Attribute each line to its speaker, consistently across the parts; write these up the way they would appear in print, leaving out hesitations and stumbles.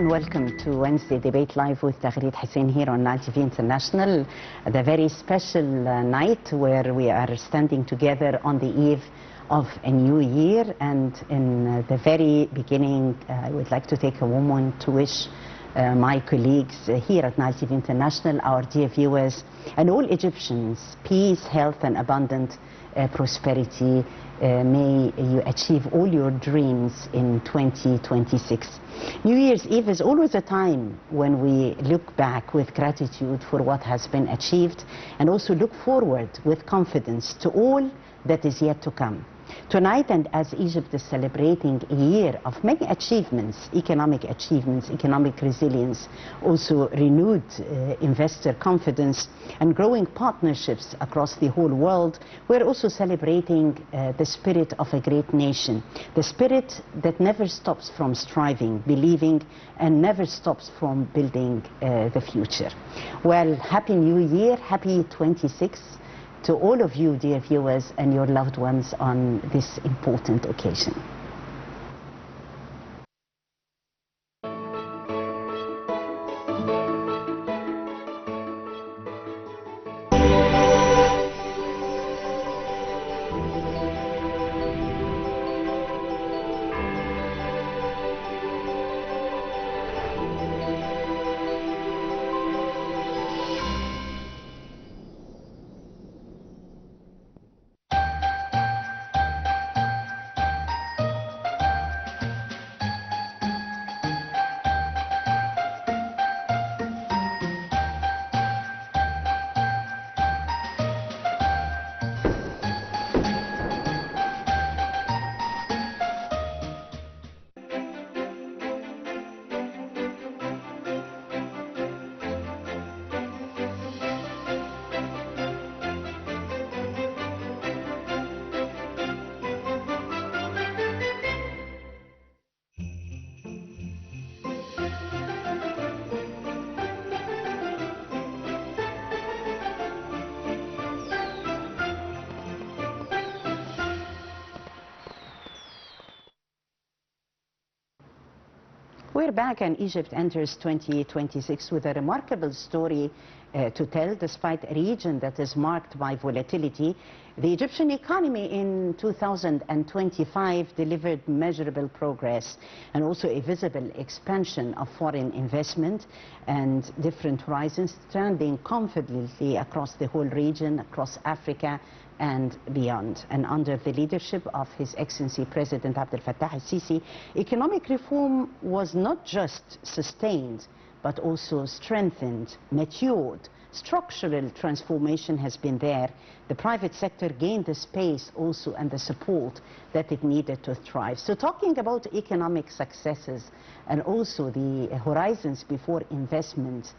Speaker 1: and welcome to Wednesday Debate Live with Taghreed Hussein here on Nile TV International. The very special night where we are standing together on the eve of a new year, and in the very beginning I would like to take a moment to wish my colleagues here at Nile TV International, our dear viewers, and all Egyptians, peace, health and abundant prosperity. May you achieve all your dreams in 2026. New Year's Eve is always a time when we look back with gratitude for what has been achieved and also look forward with confidence to all that is yet to come. Tonight, and as Egypt is celebrating a year of many achievements, economic resilience, also renewed investor confidence and growing partnerships across the whole world, we're also celebrating the spirit of a great nation, the spirit that never stops from striving, believing, and never stops from building the future. Well, Happy New Year, happy 26th. To all of you, dear viewers, and your loved ones on this important occasion. We're back, and Egypt enters 2026 with a remarkable story to tell. Despite a region that is marked by volatility, the Egyptian economy in 2025 delivered measurable progress and also a visible expansion of foreign investment and different horizons, trending confidently across the whole region, across Africa and beyond. And under the leadership of His Excellency President Abdel Fattah al-Sisi, economic reform was not just sustained, but also strengthened, matured. Structural transformation has been there. The private sector gained the space also and the support that it needed to thrive. So talking about economic successes and also the horizons before investment,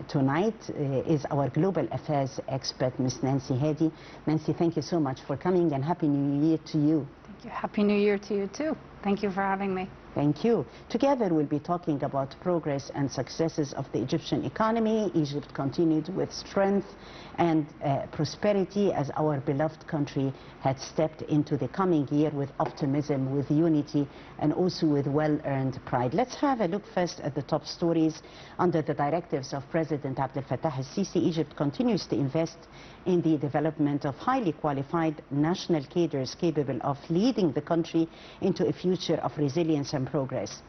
Speaker 1: tonight is our global affairs expert, Ms. Nancy Hadi. Nancy, thank you so much for coming, and Happy New Year to you.
Speaker 2: Thank you. Happy New Year to you too. Thank you for having me.
Speaker 1: Thank you. Together we'll be talking about progress and successes of the Egyptian economy. Egypt continued with strength and prosperity as our beloved country had stepped into the coming year with optimism, with unity, and also with well-earned pride. Let's have a look first at the top stories. Under the directives of President Abdel Fattah al-Sisi, Egypt continues to invest in the development of highly qualified national cadres capable of leading the country into a future of resilience and progress.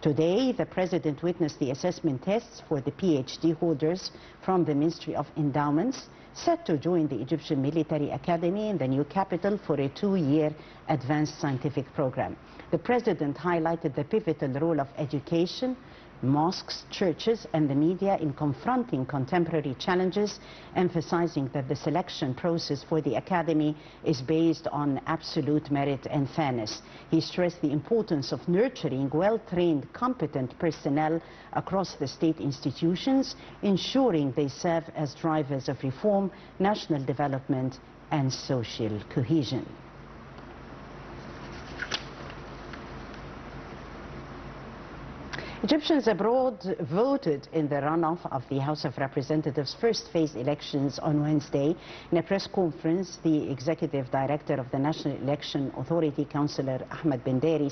Speaker 1: Today, the President witnessed the assessment tests for the PhD holders from the Ministry of Endowments, set to join the Egyptian Military Academy in the new capital for a 2-year advanced scientific program. The President highlighted the pivotal role of education, mosques, churches and the media in confronting contemporary challenges, emphasizing that the selection process for the academy is based on absolute merit and fairness. He stressed the importance of nurturing well-trained, competent personnel across the state institutions, ensuring they serve as drivers of reform, national development and social cohesion. Egyptians abroad voted in the runoff of the House of Representatives' first phase elections on Wednesday. In a press conference, the executive director of the National Election Authority, Councillor Ahmed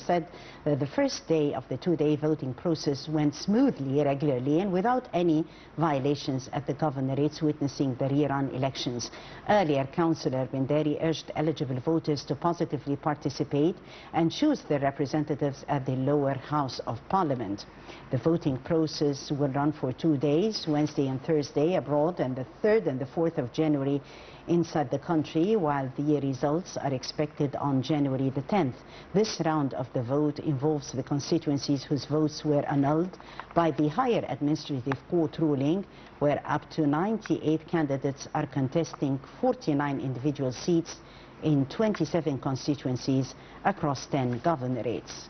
Speaker 1: said that the first day of the two-day voting process went smoothly, regularly, and without any violations at the governorates witnessing the rerun elections. Earlier, Councillor Benderi urged eligible voters to positively participate and choose their representatives at the lower house of parliament. The voting process will run for 2 days, Wednesday and Thursday abroad, and the 3rd and the 4th of January inside the country, while the results are expected on January the 10th. This round of the vote involves the constituencies whose votes were annulled by the higher administrative court ruling, where up to 98 candidates are contesting 49 individual seats in 27 constituencies across 10 governorates.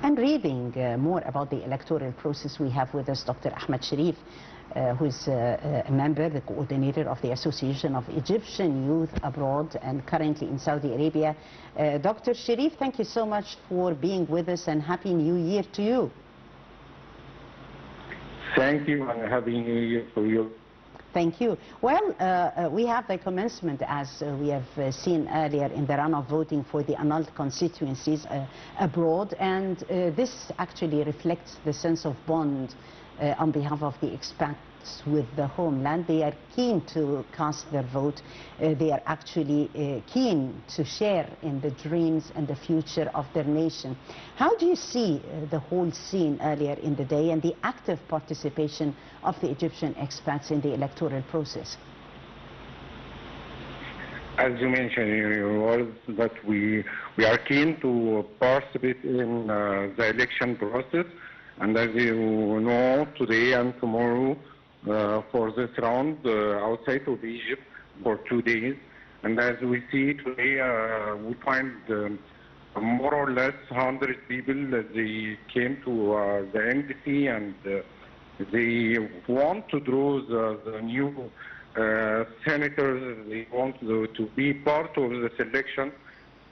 Speaker 1: And reading more about the electoral process, we have with us Dr. Ahmed Sherif, who is a member, the coordinator of the Association of Egyptian Youth Abroad and currently in Saudi Arabia. Dr. Sherif, thank you so much for being with us and Happy New Year to you.
Speaker 3: Thank you and Happy New Year for you.
Speaker 1: Thank you. Well, we have the commencement, as we have seen earlier, in the runoff voting for the annulled constituencies abroad, and this actually reflects the sense of bond on behalf of the expats with the homeland. They are keen to cast their vote. They are actually keen to share in the dreams and the future of their nation. How do you see the whole scene earlier in the day and the active participation of the Egyptian expats in the electoral process?
Speaker 3: As you mentioned, that we are keen to participate in the election process, and as you know, today and tomorrow for this round outside of Egypt for 2 days. And as we see today, we find more or less 100 people. They came to the embassy and they want to draw the new senators. They want to be part of the selection.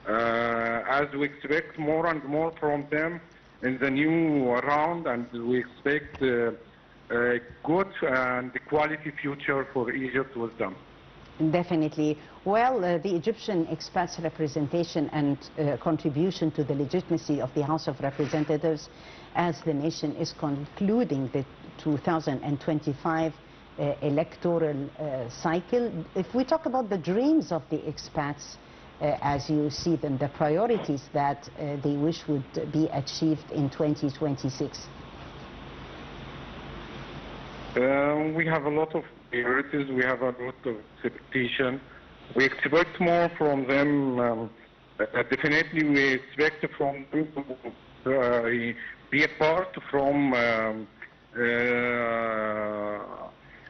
Speaker 3: As we expect more and more from them in the new round, and we expect a good and quality future for Egypt with them.
Speaker 1: Definitely. Well, the Egyptian expats' representation and contribution to the legitimacy of the House of Representatives as the nation is concluding the 2025 electoral cycle. If we talk about the dreams of the expats, as you see them, the priorities that they wish would be achieved in 2026.
Speaker 3: We have a lot of priorities, we have a lot of expectation. We expect more from them. Definitely we expect from them to be a part from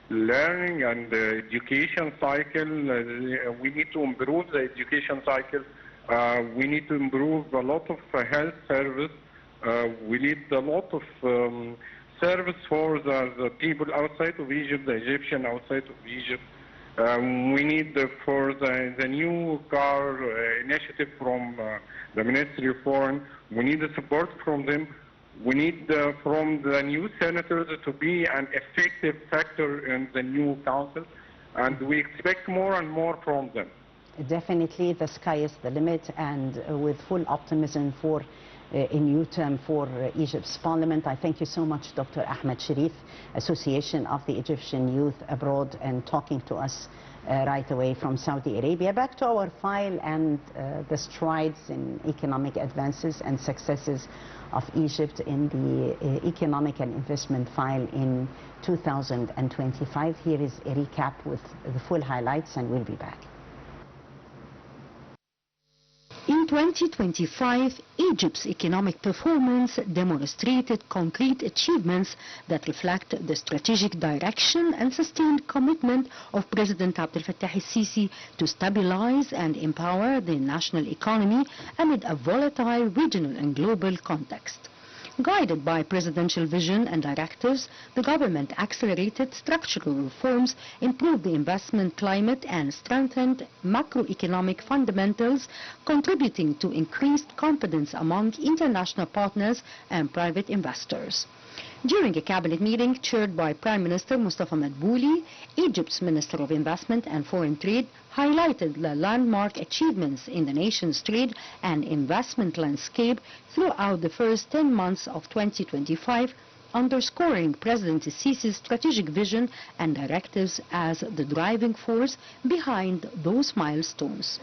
Speaker 3: learning and education cycle. We need to improve the education cycle. We need to improve a lot of health service. We need a lot of service for the people outside of Egypt, the Egyptian outside of Egypt. We need for the new car initiative from the Ministry of Foreign. We need the support from them. We need from the new senators to be an effective factor in the new council, and we expect more and more from them.
Speaker 1: Definitely, the sky is the limit, and with full optimism for a new term for Egypt's parliament. I thank you so much, Dr. Ahmed Sherif, Association of the Egyptian Youth Abroad, and talking to us right away from Saudi Arabia. Back to our file and the strides in economic advances and successes of Egypt in the economic and investment file in 2025. Here is a recap with the full highlights, and we'll be back.
Speaker 4: In 2025, Egypt's economic performance demonstrated concrete achievements that reflect the strategic direction and sustained commitment of President Abdel Fattah el-Sisi to stabilize and empower the national economy amid a volatile regional and global context. Guided by presidential vision and directives, the government accelerated structural reforms, improved the investment climate, and strengthened macroeconomic fundamentals, contributing to increased confidence among international partners and private investors. During a cabinet meeting chaired by Prime Minister Mustafa Madbouli, Egypt's Minister of Investment and Foreign Trade highlighted the landmark achievements in the nation's trade and investment landscape throughout the first 10 months of 2025, underscoring President Sisi's strategic vision and directives as the driving force behind those milestones.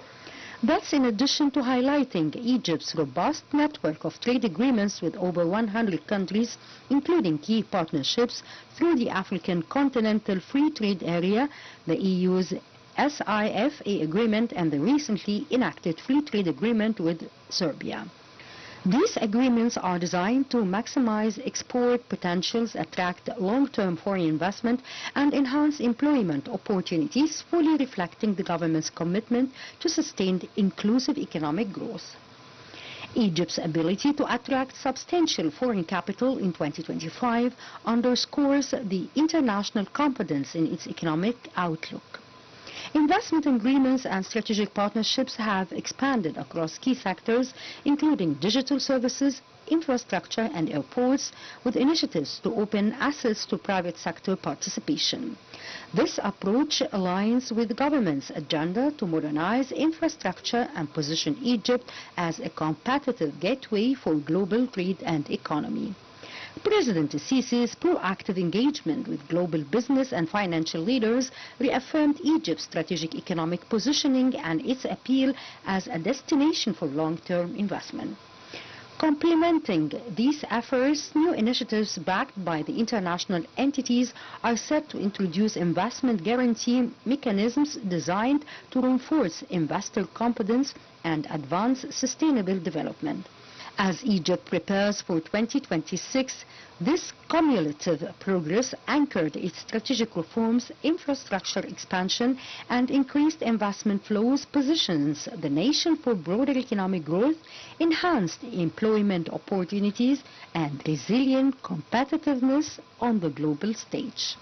Speaker 4: That's in addition to highlighting Egypt's robust network of trade agreements with over 100 countries, including key partnerships through the African Continental Free Trade Area, the EU's SIFA agreement, and the recently enacted free trade agreement with Serbia. These agreements are designed to maximize export potentials, attract long-term foreign investment, and enhance employment opportunities, fully reflecting the government's commitment to sustained inclusive economic growth. Egypt's ability to attract substantial foreign capital in 2025 underscores the international confidence in its economic outlook. Investment agreements and strategic partnerships have expanded across key sectors, including digital services, infrastructure, and airports, with initiatives to open assets to private sector participation. This approach aligns with the government's agenda to modernize infrastructure and position Egypt as a competitive gateway for global trade and economy. President Sisi's proactive engagement with global business and financial leaders reaffirmed Egypt's strategic economic positioning and its appeal as a destination for long-term investment. Complementing these efforts, new initiatives backed by the international entities are set to introduce investment guarantee mechanisms designed to reinforce investor confidence and advance sustainable development. As Egypt prepares for 2026, this cumulative progress anchored its strategic reforms, infrastructure expansion, and increased investment flows positions the nation for broader economic growth, enhanced employment opportunities, and resilient competitiveness on the global stage.